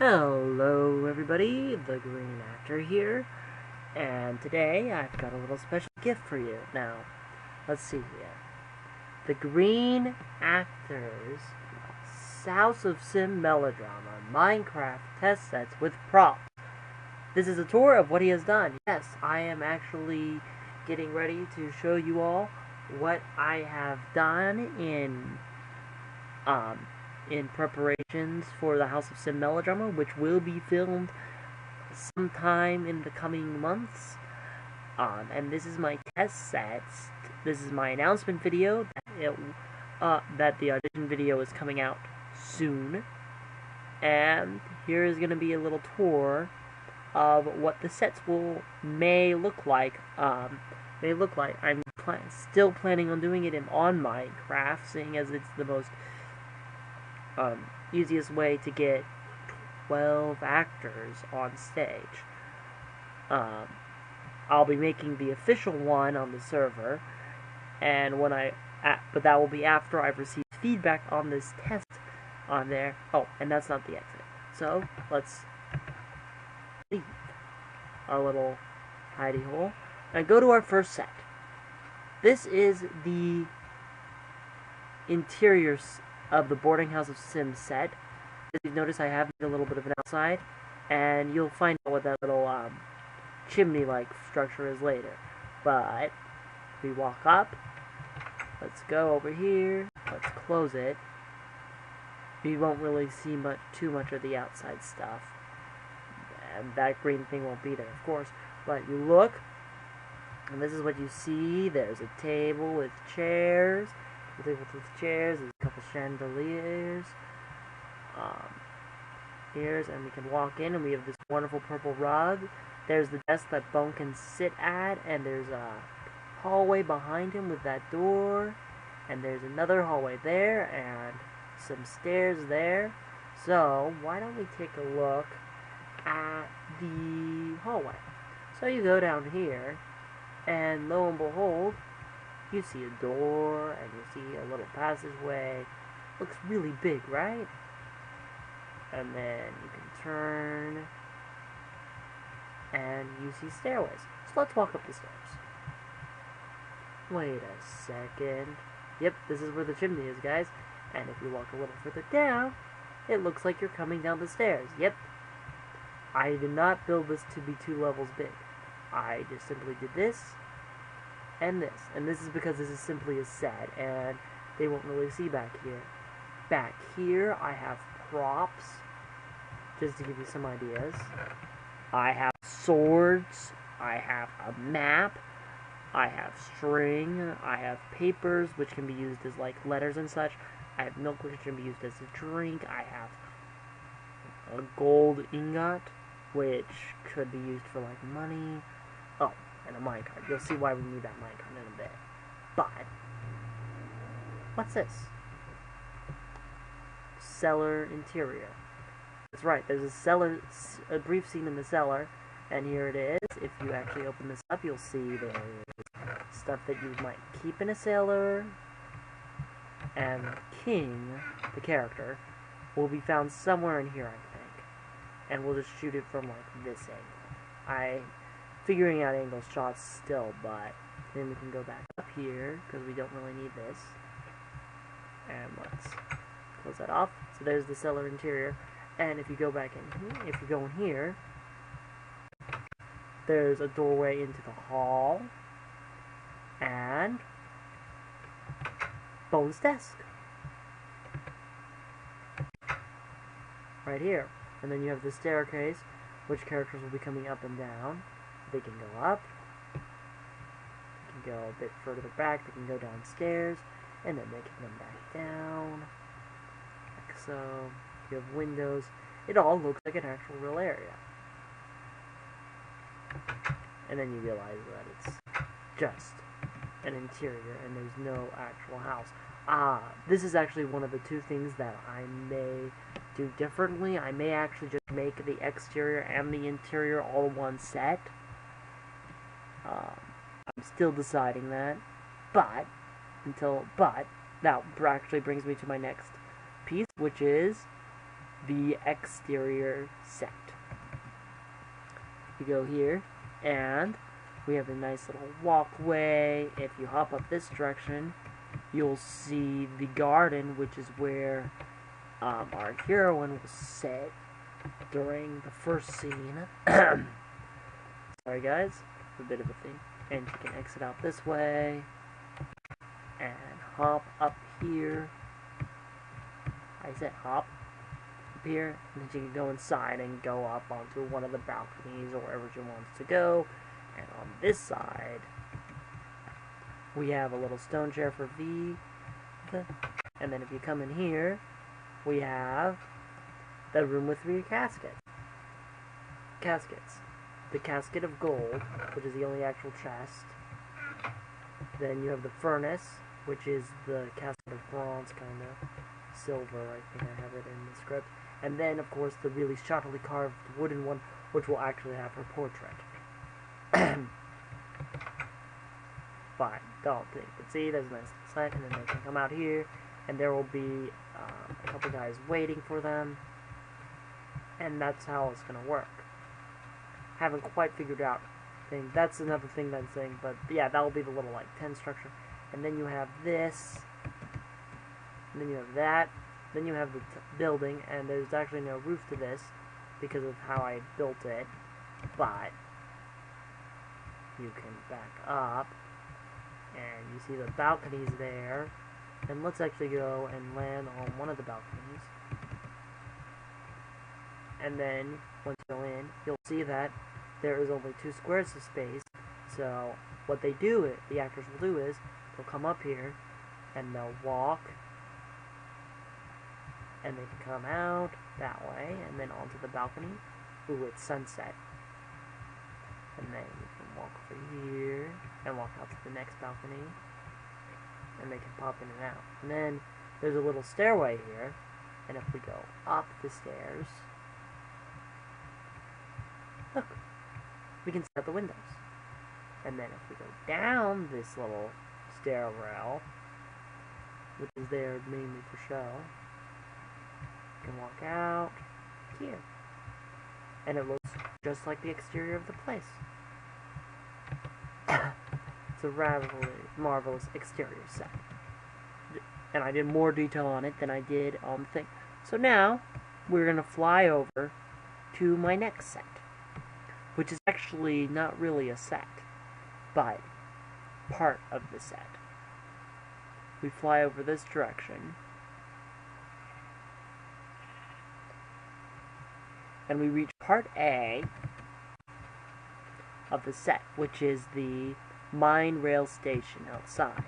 Hello everybody, the Green Actor here, and today I've got a little special gift for you. Now, let's see here. The Green Actor's House of Sim Melodrama Minecraft test sets with props. This is a tour of what he has done. Yes, I am actually getting ready to show you all what I have done in preparations for the House of Sim Melodrama, which will be filmed sometime in the coming months. And this is my test sets. This is my announcement video that the audition video is coming out soon. And here is going to be a little tour of what the sets may look like. I'm still planning on doing it on Minecraft, seeing as it's the most easiest way to get 12 actors on stage. I'll be making the official one on the server, and but that will be after I've received feedback on this test on there. Oh, and that's not the exit. So let's leave our little hidey hole and go to our first set. This is the interior of the Boarding House of Sim set. As you've noticed, I have made a little bit of an outside, and you'll find out what that little chimney-like structure is later. But we walk up. Let's go over here. Let's close it. You won't really see too much of the outside stuff, and that green thing won't be there, of course. But you look, and this is what you see. There's a table with chairs. There's a couple chandeliers. And we can walk in, and we have this wonderful purple rug. There's the desk that Bone can sit at, and there's a hallway behind him with that door, and there's another hallway there, and some stairs there. So why don't we take a look at the hallway? So you go down here, and lo and behold, you see a door, and you see a little passageway. Looks really big, right? And then you can turn, and you see stairways. So let's walk up the stairs. Wait a second. Yep, this is where the chimney is, guys. And if you walk a little further down, it looks like you're coming down the stairs. Yep. I did not build this to be 2 levels big. I just simply did this and this. And this is because this is simply a set, and they won't really see back here. Back here, I have props, just to give you some ideas. I have swords, I have a map, I have string, I have papers, which can be used as like letters and such. I have milk, which can be used as a drink. I have a gold ingot, which could be used for like money. Oh, and a minecart. You'll see why we need that minecart in a bit. But what's this? Cellar interior. That's right, there's a brief scene in the cellar, and here it is. If you actually open this up, you'll see there's stuff that you might keep in a cellar, and King, the character, will be found somewhere in here, I think, and we'll just shoot it from like this angle. Figuring out angle shots still, but then we can go back up here, because we don't really need this, and let's close that off. So there's the cellar interior, and if you go back in here, if you go in here, there's a doorway into the hall, and Bone's desk. Right here. And then you have the staircase, which characters will be coming up and down. They can go up, they can go a bit further back, they can go downstairs, and then they can come back down. Like so. You have windows. It all looks like an actual real area. And then you realize that it's just an interior and there's no actual house. This is actually one of the 2 things that I may do differently. I may actually just make the exterior and the interior all one set. I'm still deciding that. But that actually brings me to my next piece, which is the exterior set. We go here, and we have a nice little walkway. If you hop up this direction, you'll see the garden, which is where our heroine will sit during the first scene. Sorry guys, a bit of a thing. And you can exit out this way, and hop up here. I said hop up here, and then she can go inside and go up onto one of the balconies or wherever she wants to go. And on this side, we have a little stone chair for V. And then if you come in here, we have the room with 3 caskets. The casket of gold, which is the only actual chest. Then you have the furnace, which is the casket of bronze, kind of. Silver, I think I have it in the script. And then, of course, the really shoddily carved wooden one, which will actually have her portrait. Fine, don't think. But see, there's a nice set, and then they can come out here, and there will be a couple guys waiting for them. And that's how it's going to work. Haven't quite figured out thing. That's another thing that I'm saying, but yeah, that will be the little like 10 structure. And then you have this, and then you have that, then you have the building, and there's actually no roof to this because of how I built it, but you can back up, and you see the balconies there, and let's actually go and land on one of the balconies. And then, once you go in, you'll see that there is only 2 squares of space. So, what they do, the actors will do is, they'll come up here, and they'll walk, and they can come out that way, and then onto the balcony. Ooh, it's sunset. And then you can walk over here, and walk out to the next balcony, and they can pop in and out. And then, there's a little stairway here, and if we go up the stairs, look, we can set the windows. And then if we go down this little stairwell, which is there mainly for show, you can walk out here. And it looks just like the exterior of the place. It's a marvelous exterior set. And I did more detail on it than I did on the thing. So now, we're going to fly over to my next set, which is actually not really a set, but part of the set. We fly over this direction, and we reach part A of the set, which is the mine rail station outside.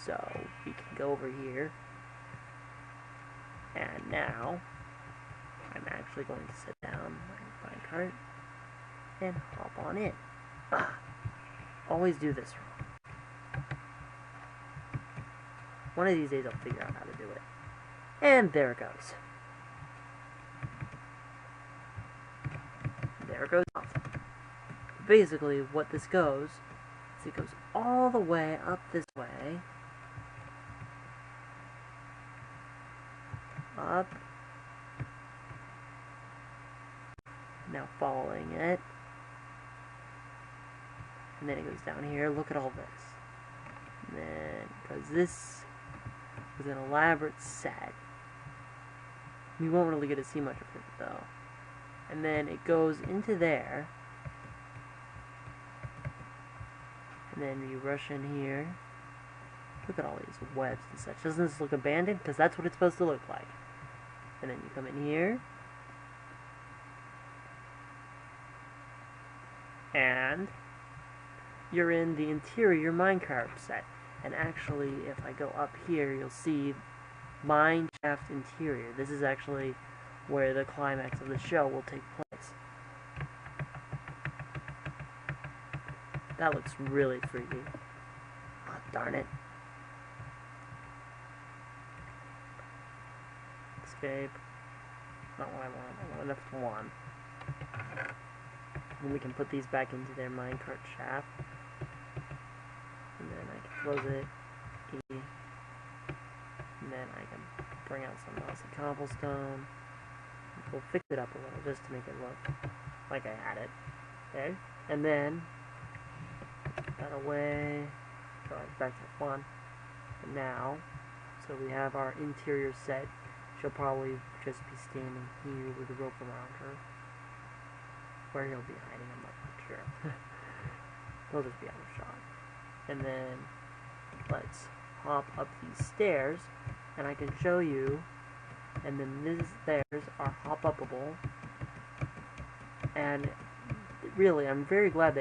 So, we can go over here, and now, I'm actually going to sit down my minecart and hop on in. Always do this wrong. One of these days I'll figure out how to do it. And there it goes. There it goes off. Basically, what this goes is it goes all the way up this way. Up. Now following it. And then it goes down here. Look at all this. And then, because this was an elaborate set, we won't really get to see much of it though. And then it goes into there. And then you rush in here. Look at all these webs and such. Doesn't this look abandoned? Because that's what it's supposed to look like. And then you come in here. And you're in the interior minecart set. And actually, if I go up here, you'll see mine shaft interior. This is actually where the climax of the show will take place. That looks really 3D. Oh, darn it. Escape. Not what I want. I want enough F1. And we can put these back into their minecart shaft. And then I can close it. E. And then I can bring out some mossy cobblestone. We'll fix it up a little just to make it look like I had it. Okay? And then, that away. Go back to F1. And now, so we have our interior set. She'll probably just be standing here with a rope around her. Where he'll be hiding, I'm not quite sure. He'll just be out of shot. And then, let's hop up these stairs, and I can show you. And then these stairs are hop-upable. And really, I'm kind of glad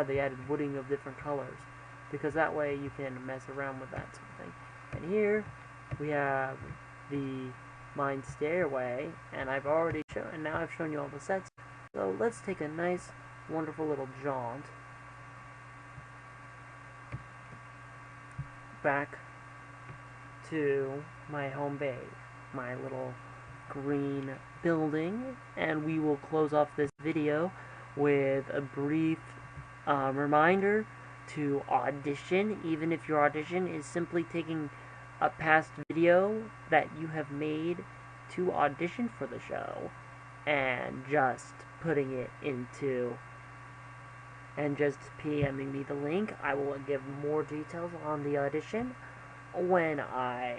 they added wooding of different colors, because that way you can mess around with that sort of thing. And here we have the mine stairway, and now I've shown you all the sets. So let's take a nice, wonderful little jaunt back to my home base, my little green building, and we will close off this video with a brief reminder to audition, even if your audition is simply taking a past video that you have made to audition for the show and just putting it into and just PMing me the link. I will give more details on the audition when I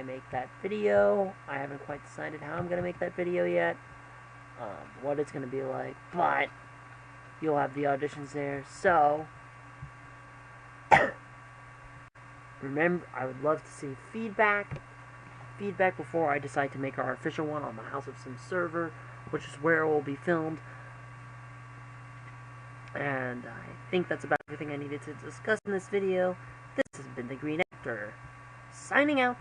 make that video. I haven't quite decided how I'm gonna make that video yet, what it's gonna be like, but you'll have the auditions there. So remember, I would love to see feedback before I decide to make our official one on the House of Sim server, which is where it will be filmed. And I think that's about everything I needed to discuss in this video. This has been the Green Actor, signing out.